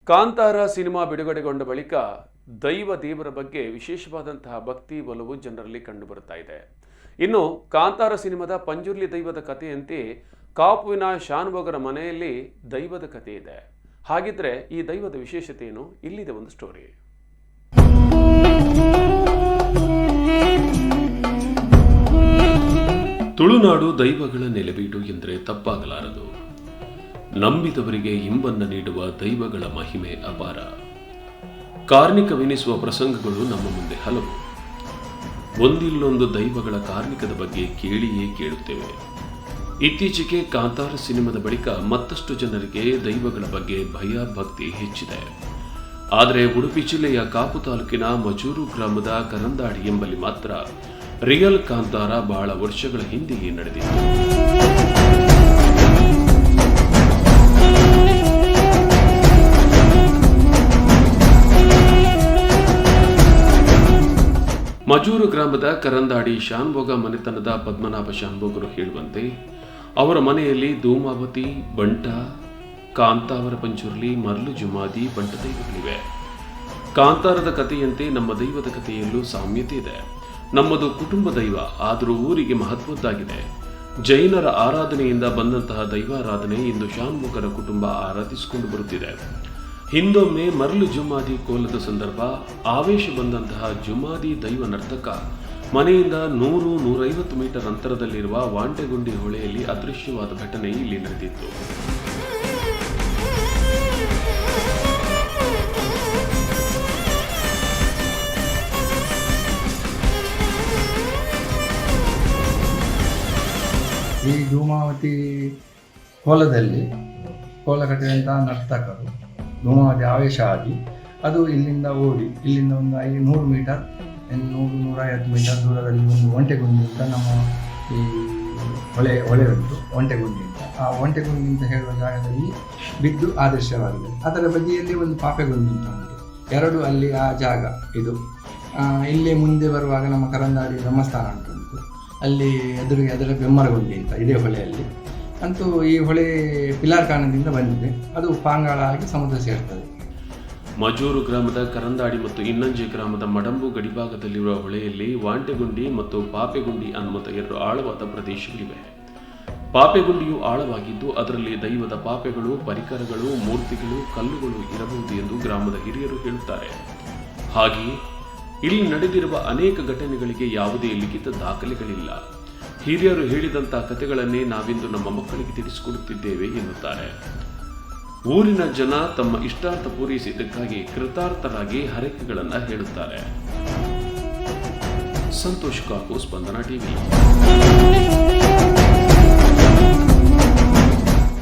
Kantara cinema ಬಿಡುಗಡೆಗೊಂಡ ಬಳಿಕ ದೇವರ ಬಗ್ಗೆ ವಿಶೇಷವಾದಂತಹ ಭಕ್ತಿ ಒಲವು ಜನರಲ್ಲಿ ಕಂಡುಬರುತ್ತಾ ಇದೆ. ಇನ್ನು ಕಾಂತಾರ ಸಿನಿಮಾದ ಪಂಜುರ್ಲಿ ದೈವದ ಕಥೆಯಂತೆ ಕಾಪುವಿನ ಶಾನುಭೋಗರ ಮನೆಯಲ್ಲಿ ದೈವದ ಕಥೆ ಇದೆ. ಹಾಗಿದ್ರೆ ಈ ದೈವದ ವಿಶೇಷತೆ ಏನು? ಇಲ್ಲಿದೆ ಒಂದು ಸ್ಟೋರಿ. ತುಳುನಾಡು ದೈವಗಳ ನೆಲೆಬೀಡು ಎಂದರೆ ತಪ್ಪಾಗಲಾರದು. ನಂಬಿದವರಿಗೆ ಇಂಬನ್ನು ನೀಡುವ ದೈವಗಳ ಮಹಿಮೆ ಅಪಾರ. ಕಾರ್ಣಿಕವೆನಿಸುವ ಪ್ರಸಂಗಗಳು ನಮ್ಮ ಮುಂದೆ ಹಲವು. ಒಂದಿಲ್ಲೊಂದು ದೈವಗಳ ಕಾರ್ಣಿಕದ ಬಗ್ಗೆ ಕೇಳಿಯೇ ಕೇಳುತ್ತೇವೆ. ಇತ್ತೀಚೆಗೆ ಕಾಂತಾರ ಸಿನಿಮಾದ ಬಳಿಕ ಮತ್ತಷ್ಟು ಜನರಿಗೆ ದೈವಗಳ ಬಗ್ಗೆ ಭಯ ಭಕ್ತಿ ಹೆಚ್ಚಿದೆ. ಆದರೆ ಉಡುಪಿ ಜಿಲ್ಲೆಯ ಕಾಪು ತಾಲೂಕಿನ ಮಜೂರು ಗ್ರಾಮದ ಕರಂದಾಡಿ ಎಂಬಲ್ಲಿ ಮಾತ್ರ ರಿಯಲ್ ಕಾಂತಾರ ಬಹಳ ವರ್ಷಗಳ ಹಿಂದೆಯೇ ನಡೆದಿತ್ತು. ಮಜೂರು ಗ್ರಾಮದ ಕರಂದಾಡಿ ಶಾನುಭೋಗ ಮನೆತನದ ಪದ್ಮನಾಭ ಶಾನುಭೋಗರು ಹೇಳುವಂತೆ ಅವರ ಮನೆಯಲ್ಲಿ ಧೂಮಾವತಿ, ಬಂಟ, ಕಾಂತಾವರ ಪಂಚುರ್ಲಿ, ಮರ್ಲು ಜುಮಾದಿ, ಬಂಟ ದೈವಗಳಿವೆ. ಕಾಂತಾರದ ಕಥೆಯಂತೆ ನಮ್ಮ ದೈವದ ಕಥೆಯಲ್ಲೂ ಸಾಮ್ಯತೆ ಇದೆ. ನಮ್ಮದು ಕುಟುಂಬ ದೈವ, ಆದರೂ ಊರಿಗೆ ಮಹತ್ವದ್ದಾಗಿದೆ. ಜೈನರ ಆರಾಧನೆಯಿಂದ ಬಂದಂತಹ ದೈವಾರಾಧನೆ ಇಂದು ಶಾನುಭೋಗರ ಕುಟುಂಬ ಆರಾಧಿಸಿಕೊಂಡು ಬರುತ್ತಿದೆ. ಹಿಂದೊಮ್ಮೆ ಮರ್ಲು ಜುಮಾದಿ ಕೋಲದ ಸಂದರ್ಭ ಆವೇಶ ಬಂದಂತಹ ಜುಮಾದಿ ದೈವ ನರ್ತಕ ಮನೆಯಿಂದ 100-150 ಮೀಟರ್ ಅಂತರದಲ್ಲಿರುವ ವಾಂಟೆಗುಂಡಿ ಹೊಳೆಯಲ್ಲಿ ಅದೃಶ್ಯವಾದ ಘಟನೆ ಇಲ್ಲಿ ನಡೆದಿತ್ತು. ಈ ಧೂಮಾವತಿ ಕೋಲದಲ್ಲಿ ಕೋಲ ಕಟ್ಟಿದಂತಹ ನರ್ತಕರು ಧೂಮಾವತಿ ಆವೇಶ ಆಗಿ ಅದು ಇಲ್ಲಿಂದ ಓಡಿ ಇಲ್ಲಿಂದ ಒಂದು 100 ಮೀಟರ್ 100-150 ಮೀಟರ್ ದೂರದಲ್ಲಿ ಒಂದು ಒಂಟೆಗುಂಡಿ ಅಂತ ನಮ್ಮ ಈ ಹೊಳೆ ಉಂಟು. ಒಂಟೆಗುಂಡಿ ಅಂತ ಆ ಒಂಟೆಗುಂಡಿ ಅಂತ ಹೇಳುವ ಜಾಗದಲ್ಲಿ ಬಿದ್ದು ಆದರ್ಶವಾಗಿದೆ. ಅದರ ಬದಿಯಲ್ಲಿ ಒಂದು ಪಾಪೆಗುಂಡಿ ಅಂತ ಉಂಟು. ಎರಡು ಅಲ್ಲಿ ಆ ಜಾಗ ಇದು. ಇಲ್ಲಿ ಮುಂದೆ ಬರುವಾಗ ನಮ್ಮ ಕರಂದಾಡಿ ಬ್ರಹ್ಮಸ್ಥಾನ ಉಂಟು. ಅಲ್ಲಿ ಎದುರಿಗೆ ಅದರ ಬೆಮ್ಮರಗುಂಡಿ ಅಂತ ಇದೇ ಹೊಳೆಯಲ್ಲಿ ಅಂತೂ ಈ ಹೊಳೆ ಪಿಲಾರ್ ಕಾರಣದಿಂದ ಬಂದಿದೆ. ಅದು ಪಾಂಗಾಳ ಆಗಿ ಸಮುದ್ರ ಸೇರ್ತದೆ. ಮಜೂರು ಗ್ರಾಮದ ಕರಂದಾಡಿ ಮತ್ತು ಇನ್ನಂಜೆ ಗ್ರಾಮದ ಮಡಂಬು ಗಡಿಭಾಗದಲ್ಲಿರುವ ಹೊಳೆಯಲ್ಲಿ ವಾಂಟೆಗುಂಡಿ ಮತ್ತು ಪಾಪೆಗುಂಡಿ ಅನ್ನುವಂಥ 2 ಆಳವಾದ ಪ್ರದೇಶಗಳಿವೆ. ಪಾಪೆಗುಂಡಿಯು ಆಳವಾಗಿದ್ದು ಅದರಲ್ಲಿ ದೈವದ ಪಾಪೆಗಳು, ಪರಿಕರಗಳು, ಮೂರ್ತಿಗಳು, ಕಲ್ಲುಗಳು ಇರಬಹುದು ಎಂದು ಗ್ರಾಮದ ಹಿರಿಯರು ಹೇಳುತ್ತಾರೆ. ಹಾಗೆಯೇ ಇಲ್ಲಿ ನಡೆದಿರುವ ಅನೇಕ ಘಟನೆಗಳಿಗೆ ಯಾವುದೇ ಲಿಖಿತ ದಾಖಲೆಗಳಿಲ್ಲ. ಹಿರಿಯರು ಹೇಳಿದಂತಹ ಕಥೆಗಳನ್ನೇ ನಾವಿಂದು ನಮ್ಮ ಮಕ್ಕಳಿಗೆ ತಿಳಿಸಿಕೊಡುತ್ತಿದ್ದೇವೆ ಎನ್ನುತ್ತಾರೆ. ಊರಿನ ಜನ ತಮ್ಮ ಇಷ್ಟಾರ್ಥ ಪೂರೈಸಿದ್ದಕ್ಕಾಗಿ ಕೃತಾರ್ಥರಾಗಿ ಹರಕೆಗಳನ್ನು ಹೇಳುತ್ತಾರೆ. ಸಂತೋಷ್ ಕಾಪು, ಸ್ಪಂದನ ಟಿವಿ.